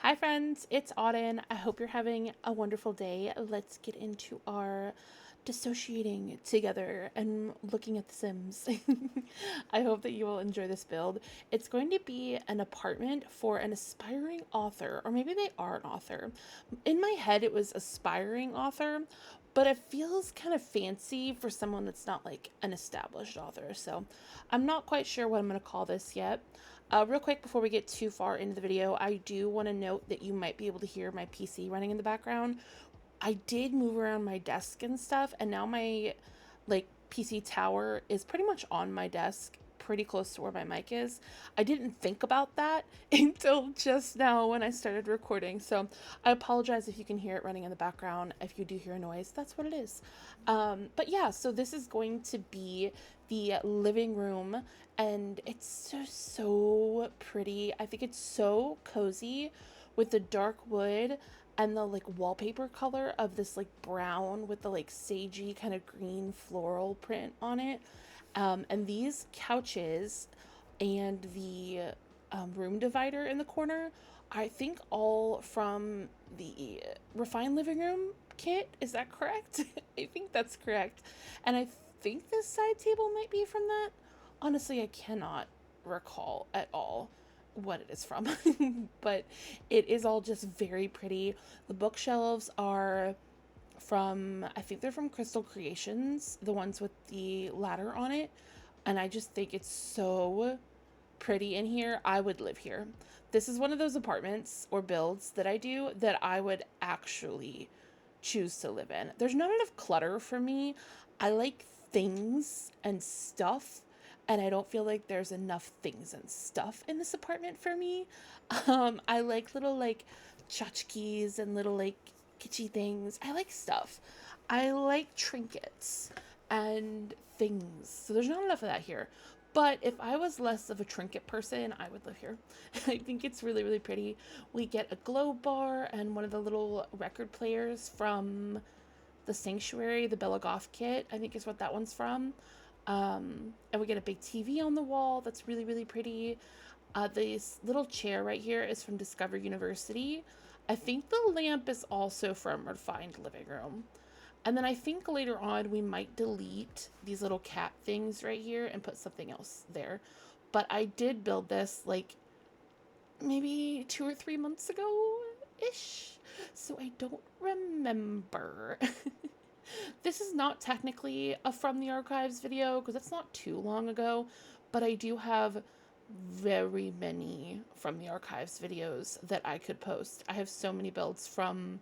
Hi friends, it's Auden. I hope you're having a wonderful day. Let's get into our dissociating together and looking at the Sims. I hope that you will enjoy this build. It's going to be an apartment for an aspiring author, or maybe they are an author. In my head, it was aspiring author, but it feels kind of fancy for someone that's not like an established author. So I'm not quite sure what I'm going to call this yet. Real quick, before we get too far into the video, I do want to note that you might be able to hear my PC running in the background. I did move around my desk and stuff, and now my like PC tower is pretty much on my desk, pretty close to where my mic is. I didn't think about that until just now when I started recording, so I apologize if you can hear it running in the background. If you do hear a noise, that's what it is. But yeah, so this is going to be the living room, and it's so pretty. I think it's so cozy with the dark wood and the like wallpaper color of this like brown with the like sagey kind of green floral print on it. And these couches and the room divider in the corner, I think all from the refined living room kit. Is that correct? I think that's correct. And I think this side table might be from that. Honestly, I cannot recall at all what it is from, but it is all just very pretty. The bookshelves are from, I think they're from Crystal Creations, the ones with the ladder on it, and I just think it's so pretty in here. I would live here. This is one of those apartments or builds that I do that I would actually choose to live in. There's not enough clutter for me. I like things and stuff, and I don't feel like there's enough things and stuff in this apartment for me. I like little like tchotchkes and little like kitschy things. I like stuff. I like trinkets and things. So there's not enough of that here. But if I was less of a trinket person, I would live here. I think it's really, really pretty. We get a glow bar and one of the little record players from the Sanctuary, the Bella Goth kit, I think is what that one's from. And we get a big TV on the wall that's really, really pretty. This little chair right here is from Discover University. I think the lamp is also from Refined Living Room. And then I think later on we might delete these little cat things right here and put something else there. But I did build this like maybe 2 or 3 months ago-ish. So I don't remember. This is not technically a From the Archives video because it's not too long ago, but I do have very many From the Archives videos that I could post. I have so many builds from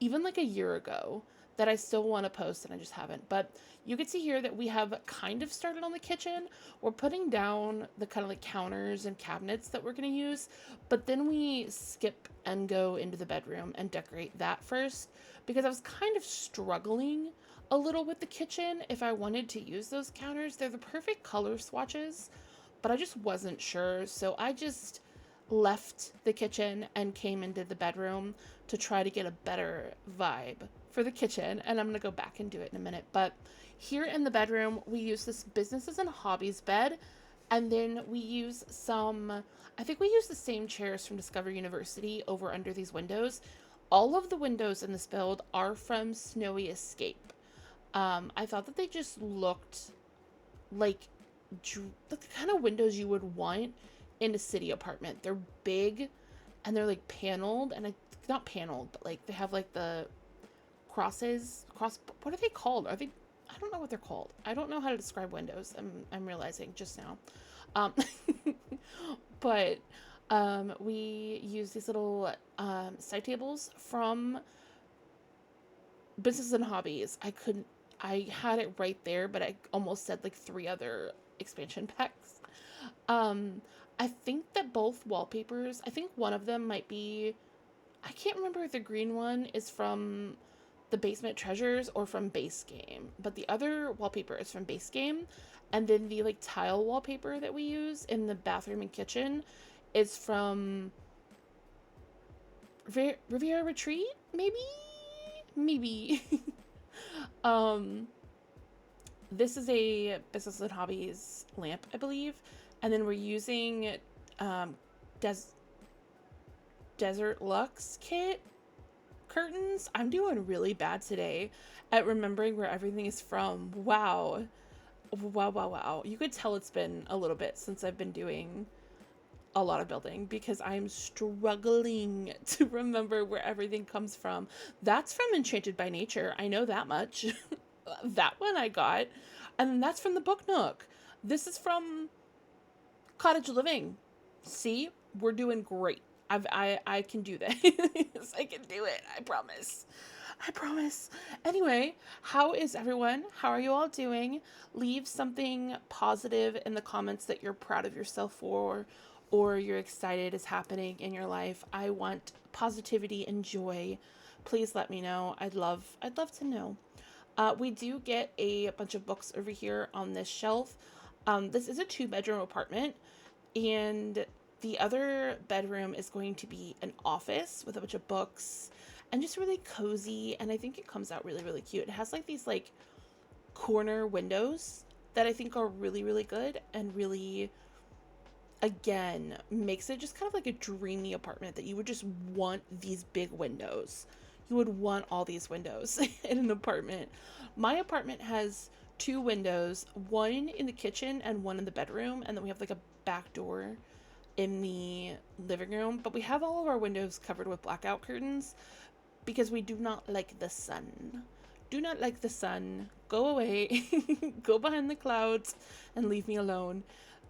even like a year ago that I still want to post and I just haven't. But you can see here that we have kind of started on the kitchen. We're putting down the kind of like counters and cabinets that we're going to use, but then we skip and go into the bedroom and decorate that first because I was kind of struggling a little with the kitchen if I wanted to use those counters. They're the perfect color swatches, but I just wasn't sure. So I just left the kitchen and came into the bedroom to try to get a better vibe for the kitchen, and I'm gonna go back and do it in a minute. But here in the bedroom, we use this businesses and hobbies bed, and then we use some, I think we use the same chairs from Discover University over under these windows. All of the windows in this build are from Snowy Escape. I thought that they just looked like the kind of windows you would want in a city apartment. They're big and they're like paneled, and not paneled, but like they have like the what are they called? Are they, I don't know what they're called. I don't know how to describe windows. I'm realizing just now. Um but we use these little side tables from Business and Hobbies. I had it right there, but I almost said like 3 other expansion packs. I think that both wallpapers, I think one of them might be, I can't remember if the green one is from the Basement Treasures or from Base Game, but the other wallpaper is from Base Game. And then the like tile wallpaper that we use in the bathroom and kitchen is from Riviera Retreat, maybe? Maybe. um, this is a Business and Hobbies lamp, I believe. And then we're using um, Des Desert Luxe kit curtains. I'm doing really bad today at remembering where everything is from. Wow. Wow, wow, wow. You could tell it's been a little bit since I've been doing a lot of building because I'm struggling to remember where everything comes from. That's from Enchanted by Nature. I know that much. That one I got. And then that's from the Book Nook. This is from Cottage Living. See, we're doing great. I can do this. I can do it. I promise. I promise. Anyway, how is everyone? How are you all doing? Leave something positive in the comments that you're proud of yourself for, or you're excited is happening in your life. I want positivity and joy. Please let me know. I'd love to know. We do get a bunch of books over here on this shelf. This is a 2-bedroom apartment, and the other bedroom is going to be an office with a bunch of books and just really cozy. And I think it comes out really, really cute. It has like these like corner windows that I think are really, really good and really, again, makes it just kind of like a dreamy apartment that you would just want these big windows. You would want all these windows in an apartment. My apartment has 2 windows, one in the kitchen and one in the bedroom, and then we have like a back door in the living room, but we have all of our windows covered with blackout curtains because we do not like the sun. Do not like the sun. Go away. Go behind the clouds and leave me alone.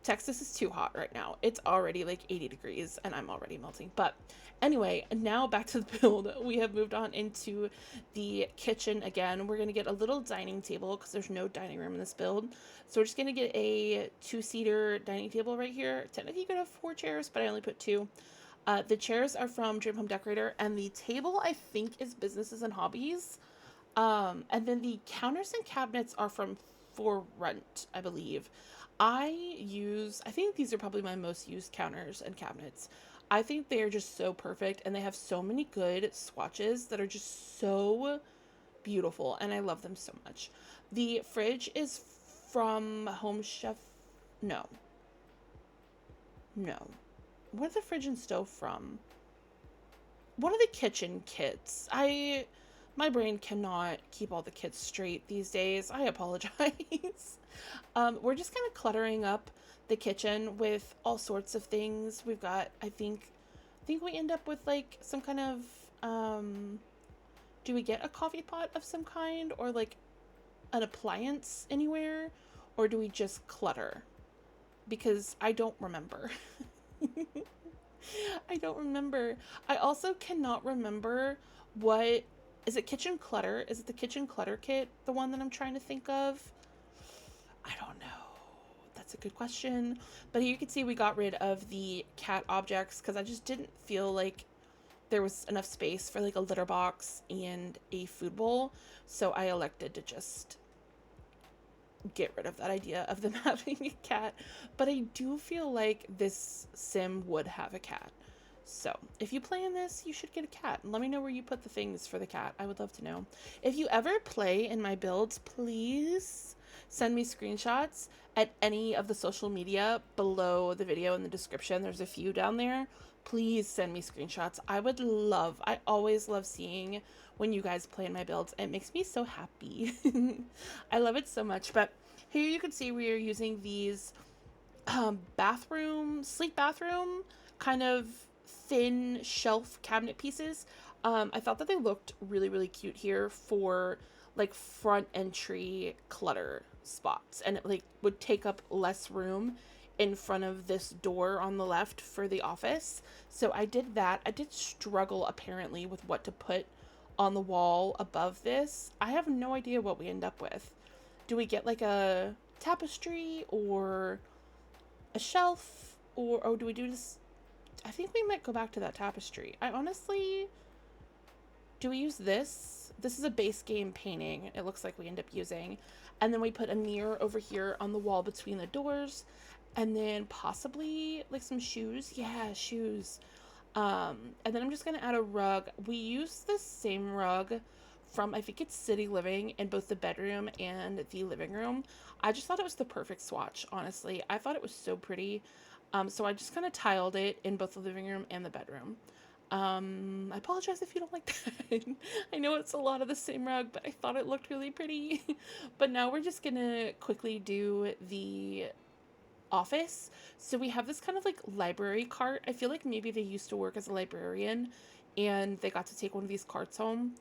Texas is too hot right now. It's already like 80 degrees and I'm already melting. But anyway, now back to the build. We have moved on into the kitchen again. We're going to get a little dining table because there's no dining room in this build. So we're just going to get a 2-seater dining table right here. Technically you could have 4 chairs, but I only put 2. The chairs are from Dream Home Decorator, and the table I think is Businesses and Hobbies. And then the counters and cabinets are from For Rent, I believe. I think these are probably my most used counters and cabinets. I think they are just so perfect, and they have so many good swatches that are just so beautiful, and I love them so much. The fridge is from Home Chef. No. No. What are the fridge and stove from? One of the kitchen kits. My brain cannot keep all the kits straight these days. I apologize. We're just kind of cluttering up the kitchen with all sorts of things. We've got, I think we end up with like some kind of, do we get a coffee pot of some kind or like an appliance anywhere? Or do we just clutter? Because I don't remember. I don't remember. I also cannot remember what, is it kitchen clutter? Is it the kitchen clutter kit? The one that I'm trying to think of? I don't know. That's a good question. But here you can see we got rid of the cat objects because I just didn't feel like there was enough space for like a litter box and a food bowl. So I elected to just get rid of that idea of them having a cat. But I do feel like this sim would have a cat. So if you play in this, you should get a cat. And let me know where you put the things for the cat. I would love to know. If you ever play in my builds, please send me screenshots at any of the social media below the video in the description. There's a few down there. Please send me screenshots. I always love seeing when you guys play in my builds. It makes me so happy. I love it so much. But here you can see we are using these sleek bathroom kind of thin shelf cabinet pieces. I thought that they looked really, really cute here for like front entry clutter spots, and it like would take up less room in front of this door on the left for the office. So I did that. I did struggle apparently with what to put on the wall above this. I have no idea what we end up with. Do we get like a tapestry or a shelf, or do we do this? I think we might go back to that tapestry. Do we use this? This is a base game painting, it looks like we end up using. And then we put a mirror over here on the wall between the doors. And then possibly like some shoes. Yeah, shoes. And then I'm just going to add a rug. We use the same rug from, I think it's City Living, in both the bedroom and the living room. I just thought it was the perfect swatch, honestly. I thought it was so pretty. So I just kind of tiled it in both the living room and the bedroom. I apologize if you don't like that. I know it's a lot of the same rug, but I thought it looked really pretty. But now we're just gonna quickly do the office. So we have this kind of like library cart. I feel like maybe they used to work as a librarian and they got to take one of these carts home.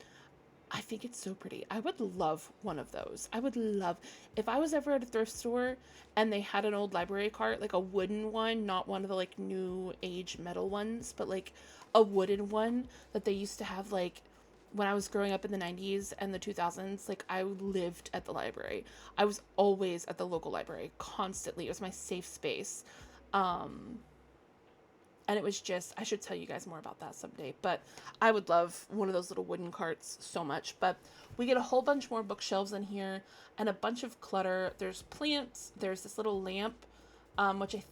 I think it's so pretty. I would love one of those. I would love if I was ever at a thrift store and they had an old library cart, like a wooden one, not one of the like new age metal ones, but like a wooden one that they used to have like when I was growing up in the 90s and the 2000s. Like I lived at the library. I was always at the local library constantly. It was my safe space. Um and it was just, I should tell you guys more about that someday, but I would love one of those little wooden carts so much. But we get a whole bunch more bookshelves in here and a bunch of clutter. There's plants, there's this little lamp, which I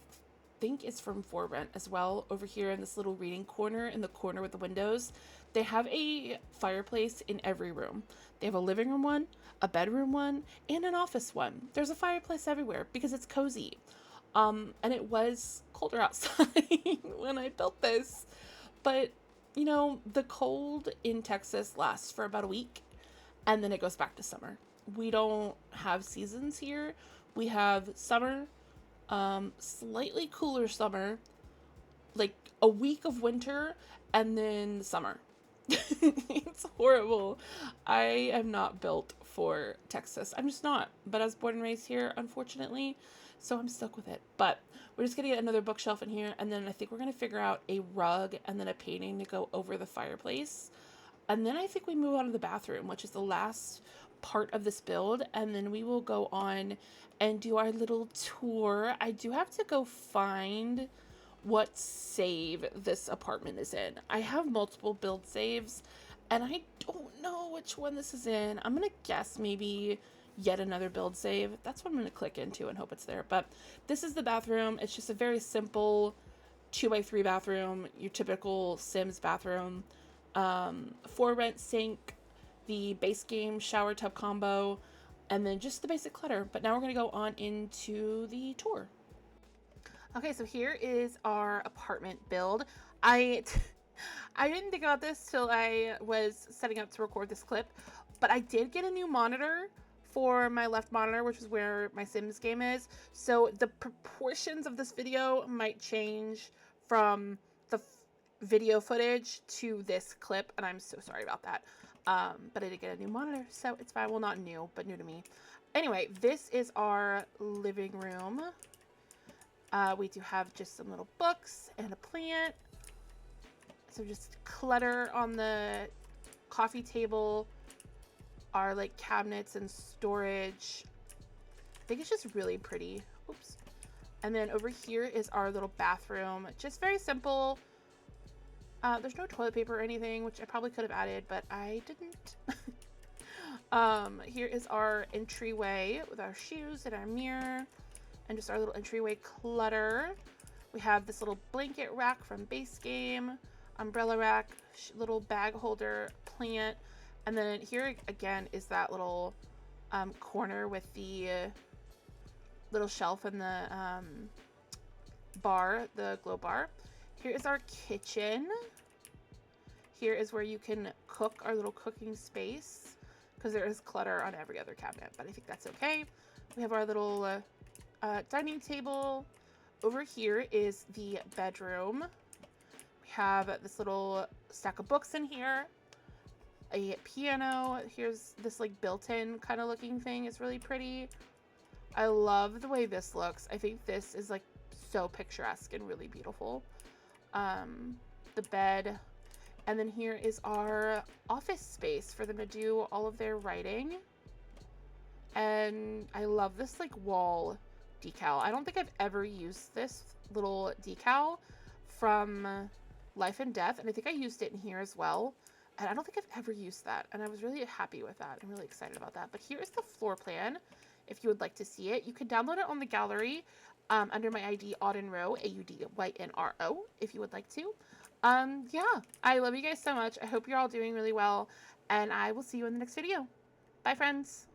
think is from For Rent as well, over here in this little reading corner, in the corner with the windows. They have a fireplace in every room. They have a living room one, a bedroom one, and an office one. There's a fireplace everywhere because it's cozy. And it was colder outside when I built this. But, you know, the cold in Texas lasts for about a week and then it goes back to summer. We don't have seasons here. We have summer, slightly cooler summer, like a week of winter, and then summer. It's horrible. I am not built for Texas. I'm just not. But I was born and raised here, unfortunately. So I'm stuck with it. But we're just going to get another bookshelf in here. And then I think we're going to figure out a rug and then a painting to go over the fireplace. And then I think we move on to the bathroom, which is the last part of this build. And then we will go on and do our little tour. I do have to go find what save this apartment is in. I have multiple build saves and I don't know which one this is in. I'm going to guess maybe yet another build save. That's what I'm going to click into and hope it's there. But this is the bathroom. It's just a very simple 2x3 bathroom, your typical Sims bathroom. For Rent sink, the base game shower tub combo, and then just the basic clutter. But now we're going to go on into the tour. Okay, so here is our apartment build. I didn't think about this till I was setting up to record this clip, but I did get a new monitor for my left monitor, which is where my Sims game is. So the proportions of this video might change from the video footage to this clip, and I'm so sorry about that. But I did get a new monitor, so it's fine. Well, not new, but new to me. Anyway, this is our living room. We do have just some little books and a plant. So just clutter on the coffee table. Our like cabinets and storage. I think it's just really pretty. Oops. And then over here is our little bathroom. Just very simple. There's no toilet paper or anything, which I probably could have added, but I didn't. Here is our entryway with our shoes and our mirror and just our little entryway clutter. We have this little blanket rack from base game, umbrella rack, little bag holder, plant. And then here again is that little corner with the little shelf and the bar, the glow bar. Here is our kitchen. Here is where you can cook, our little cooking space, because there is clutter on every other cabinet, but I think that's okay. We have our little dining table. Over here is the bedroom. We have this little stack of books in here. A piano. Here's this like built-in kind of looking thing. It's really pretty. I love the way this looks. I think this is like so picturesque and really beautiful. The bed. And then here is our office space for them to do all of their writing. And I love this like wall decal. I don't think I've ever used this little decal from Life and Death. And I think I used it in here as well. And I don't think I've ever used that. And I was really happy with that. I'm really excited about that. But here is the floor plan. If you would like to see it, you can download it on the gallery under my ID AudynRo, AudynRo, if you would like to. Yeah, I love you guys so much. I hope you're all doing really well. And I will see you in the next video. Bye, friends.